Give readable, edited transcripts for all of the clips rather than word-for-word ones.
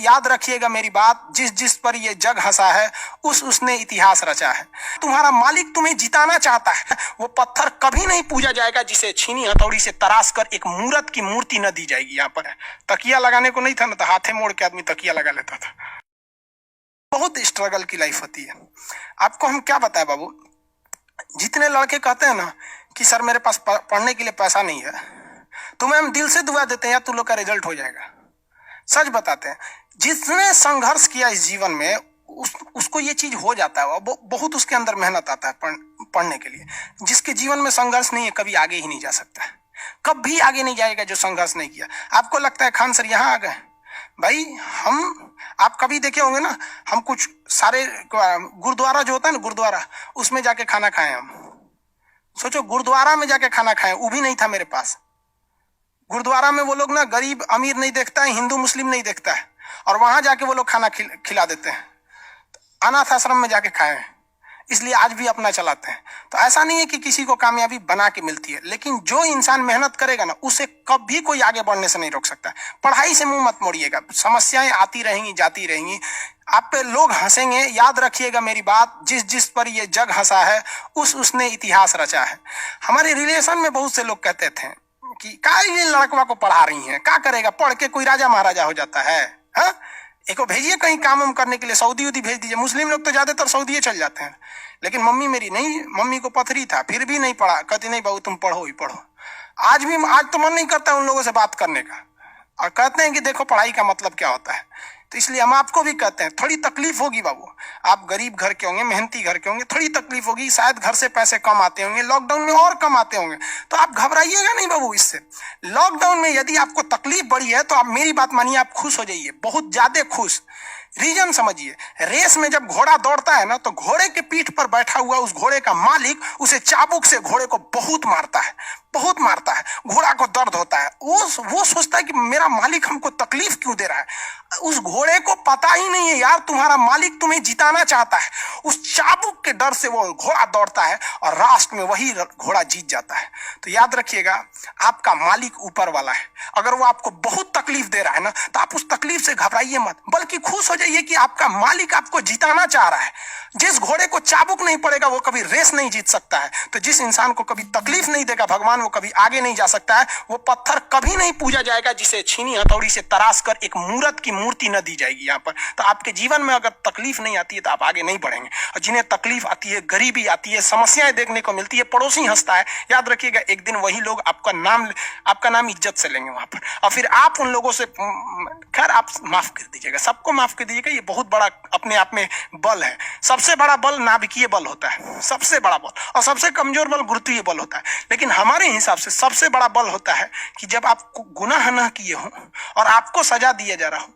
याद रखिएगा मेरी बात, जिस जिस पर ये जग हंसा है उसने इतिहास रचा है। तुम्हारा मालिक तुम्हें जिताना चाहता है। वो पत्थर कभी नहीं पूजा जाएगा जिसे छीनी हथौड़ी से तराश कर एक मूरत की मूर्ति न दी जाएगी। यहाँ पर तकिया लगाने को नहीं था ना, तो हाथे मोड़ के आदमी तकिया लगा लेता था। बहुत स्ट्रगल की लाइफ होती है। आपको हम क्या बताएं बाबू, जितने लड़के कहते हैं ना कि सर मेरे पास पढ़ने के लिए पैसा नहीं है, तुम्हें हम दिल से दुआ देते हैं यार, तुम लोग का रिजल्ट हो जाएगा। सच बताते हैं, जिसने संघर्ष किया इस जीवन में उसको ये चीज हो जाता है। बहुत उसके अंदर मेहनत आता है पढ़ने के लिए। जिसके जीवन में संघर्ष नहीं है कभी आगे ही नहीं जा सकता है, कभी आगे नहीं जाएगा जो संघर्ष नहीं किया। आपको लगता है खान सर यहाँ आ गए, भाई आप कभी देखे होंगे ना, हम कुछ सारे गुरुद्वारा जो होता है ना, गुरुद्वारा, उसमें जाके खाना खाए हम। सोचो गुरुद्वारा में जाके खाना खाए, वो भी नहीं था मेरे पास। गुरुद्वारा में वो लोग ना गरीब अमीर नहीं देखता है, हिंदू मुस्लिम नहीं देखता है, और वहां जाके वो लोग खाना खिला देते हैं। अनाथ आश्रम में जाके खाए हैं, इसलिए आज भी अपना चलाते हैं। तो ऐसा नहीं है कि किसी को कामयाबी बना के मिलती है, लेकिन जो इंसान मेहनत करेगा ना, उसे कभी कोई आगे बढ़ने से नहीं रोक सकता। पढ़ाई से मुंह मत मोड़िएगा, समस्याएं आती रहेंगी जाती रहेंगी, आप पे लोग हंसेंगे। याद रखिएगा मेरी बात, जिस जिस पर ये जग हंसा है उसने इतिहास रचा है। हमारे रिलेशन में बहुत से लोग कहते थे कि का ये लड़कवा को पढ़ा रही हैं, क्या करेगा, पढ़ के कोई राजा महाराजा हो जाता है। हाँ, एक को भेजिए कहीं काम वाम करने के लिए, सऊदी उदी भेज दीजिए। मुस्लिम लोग तो ज्यादातर सऊदी चल जाते हैं, लेकिन मम्मी मेरी नहीं, मम्मी को पथरी था फिर भी नहीं पढ़ा। कहती नहीं बहू तुम पढ़ो ही पढ़ो। आज तो मन नहीं करता उन लोगों से बात करने का, और कहते हैं कि देखो पढ़ाई का मतलब क्या होता है। तो इसलिए हम आपको भी कहते हैं, थोड़ी तकलीफ होगी बाबू, आप गरीब घर के होंगे, मेहनती घर के होंगे, थोड़ी तकलीफ होगी, शायद घर से पैसे कम आते होंगे, लॉकडाउन में और कम आते होंगे, तो आप घबराइएगा नहीं बाबू इससे। लॉकडाउन में यदि आपको तकलीफ बढ़ी है तो आप मेरी बात मानिए, आप खुश हो जाइए, बहुत ज्यादा खुश। रीजन समझिए, रेस में जब घोड़ा दौड़ता है ना, तो घोड़े के पीठ पर बैठा हुआ उस घोड़े का मालिक उसे चाबुक से घोड़े को बहुत मारता है, बहुत मारता है। घोड़ा को दर्द होता है, वो सोचता है कि मेरा मालिक हमको तकलीफ क्यों दे रहा है। उस घोड़े को पता ही नहीं है यार तुम्हारा मालिक तुम्हें जिताना चाहता है। उस चाबुक के डर से वो घोड़ा दौड़ता है और लास्ट में वही घोड़ा जीत जाता है। तो याद रखिएगा, आपका मालिक ऊपर वाला है। अगर वो आपको बहुत तकलीफ दे रहा है ना, तो आप उस तकलीफ से घबराइए मत, बल्कि खुश हो जाइए कि आपका मालिक आपको जिताना चाह रहा है। जिस घोड़े को चाबुक नहीं पड़ेगा वो कभी रेस नहीं जीत सकता है। तो जिस इंसान को कभी तकलीफ नहीं देगा भगवान, वो कभी आगे नहीं जा सकता है। वो पत्थर कभी नहीं पूजा जाएगा जिसे छीनी हथौड़ी से तराश कर एक मूरत की मूर्ति न दी जाएगी। यहाँ पर तो आपके जीवन में अगर तकलीफ नहीं आती है तो आप आगे नहीं बढ़ेंगे। और जिन्हें तकलीफ आती है, गरीबी आती है, समस्याएं देखने को मिलती है, पड़ोसी हंसता है, याद रखिएगा एक दिन वही लोग आपका नाम इज्जत से लेंगे वहां पर। और फिर आप उन लोगों से, खैर आप माफ कर दीजिएगा, सबको माफ कर दीजिएगा, ये बहुत बड़ा अपने आप में बल है। सबसे बड़ा बल नाभिकीय बल होता है, सबसे बड़ा बल, और सबसे कमजोर बल गुरुत्वीय बल होता है। लेकिन हमारे हिसाब से सबसे बड़ा बल होता है कि जब आप गुनाह न किए हो और आपको सजा दिया जा रहा हो,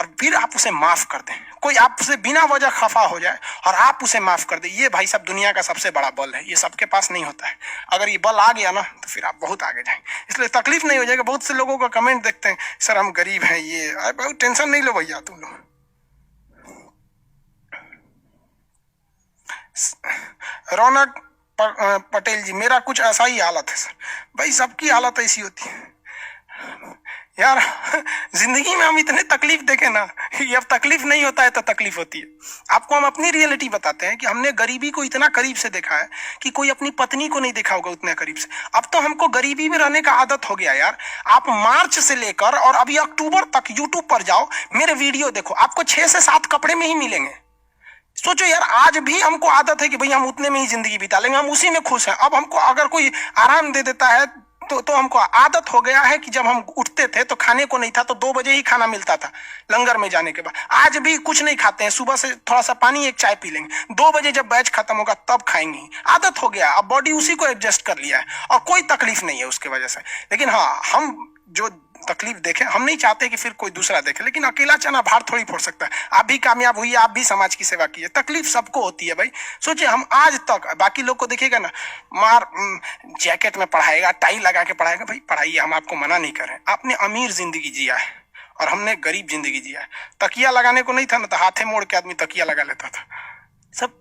और फिर आप उसे माफ कर दें। कोई आपसे बिना वजह खफा हो जाए और आप उसे माफ कर दें, ये भाई साहब दुनिया का सबसे बड़ा बल है। ये सबके पास नहीं होता है। अगर ये बल आ गया ना, तो फिर आप बहुत आगे जाएंगे। इसलिए तकलीफ नहीं हो जाएगा। बहुत से लोगों का कमेंट देखते हैं, सर हम गरीब हैं, ये, अरे बहुत टेंशन नहीं लो भैया तुम लोग। रौनक पटेल जी, मेरा कुछ ऐसा ही हालत है सर। भाई सबकी हालत ऐसी होती है यार। जिंदगी में हम इतने तकलीफ देखे ना, ये अब तकलीफ नहीं होता है तो तकलीफ होती है। आपको हम अपनी रियलिटी बताते हैं कि हमने गरीबी को इतना करीब से देखा है कि कोई अपनी पत्नी को नहीं देखा होगा उतने करीब से। अब तो हमको गरीबी में रहने का आदत हो गया यार। आप मार्च से लेकर और अभी अक्टूबर तक यूट्यूब पर जाओ, मेरे वीडियो देखो, आपको 6 से 7 कपड़े में ही मिलेंगे। सोचो यार, आज भी हमको आदत है कि भाई हम उतने में ही जिंदगी बिता लेंगे, हम उसी में खुश हैं। अब हमको अगर कोई आराम दे देता है तो हमको आदत हो गया है कि जब हम उठते थे तो खाने को नहीं था, तो 2 बजे ही खाना मिलता था लंगर में जाने के बाद। आज भी कुछ नहीं खाते हैं, सुबह से थोड़ा सा पानी एक चाय पी लेंगे, 2 बजे जब बैच खत्म होगा तब खाएंगे। आदत हो गया, अब बॉडी उसी को एडजस्ट कर लिया है और कोई तकलीफ नहीं है उसके वजह से। लेकिन हाँ, हम जो तकलीफ देखें, हम नहीं चाहते कि फिर कोई दूसरा देखे, लेकिन अकेला चना भार थोड़ी फोड़ सकता है। आप भी कामयाब हुई, आप भी समाज की सेवा कीजिए। तकलीफ सबको होती है भाई। सोचिए, हम आज तक, बाकी लोग को देखिएगा ना, मार जैकेट में पढ़ाएगा, टाई लगा के पढ़ाएगा, भाई पढ़ाइए, हम आपको मना नहीं कर रहे। आपने अमीर जिंदगी जिया है और हमने गरीब जिंदगी जिया है। तकिया लगाने को नहीं था ना, तो हाथे मोड़ के आदमी तकिया लगा लेता था। सब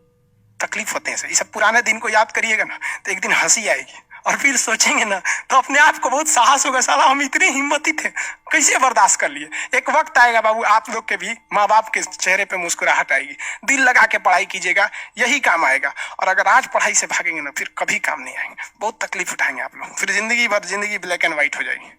तकलीफ होते हैं सर। ये सब पुराने दिन को याद करिएगा ना, तो एक दिन हंसी आएगी और फिर सोचेंगे ना तो अपने आप को बहुत साहस होगा, साला हम इतने हिम्मती थे, कैसे बर्दाश्त कर लिए। एक वक्त आएगा बाबू, आप लोग के भी माँ बाप के चेहरे पे मुस्कुराहट आएगी। दिल लगा के पढ़ाई कीजिएगा, यही काम आएगा। और अगर आज पढ़ाई से भागेंगे ना, फिर कभी काम नहीं आएंगे, बहुत तकलीफ उठाएंगे आप लोग, फिर जिंदगी भर जिंदगी ब्लैक एंड व्हाइट हो जाएगी।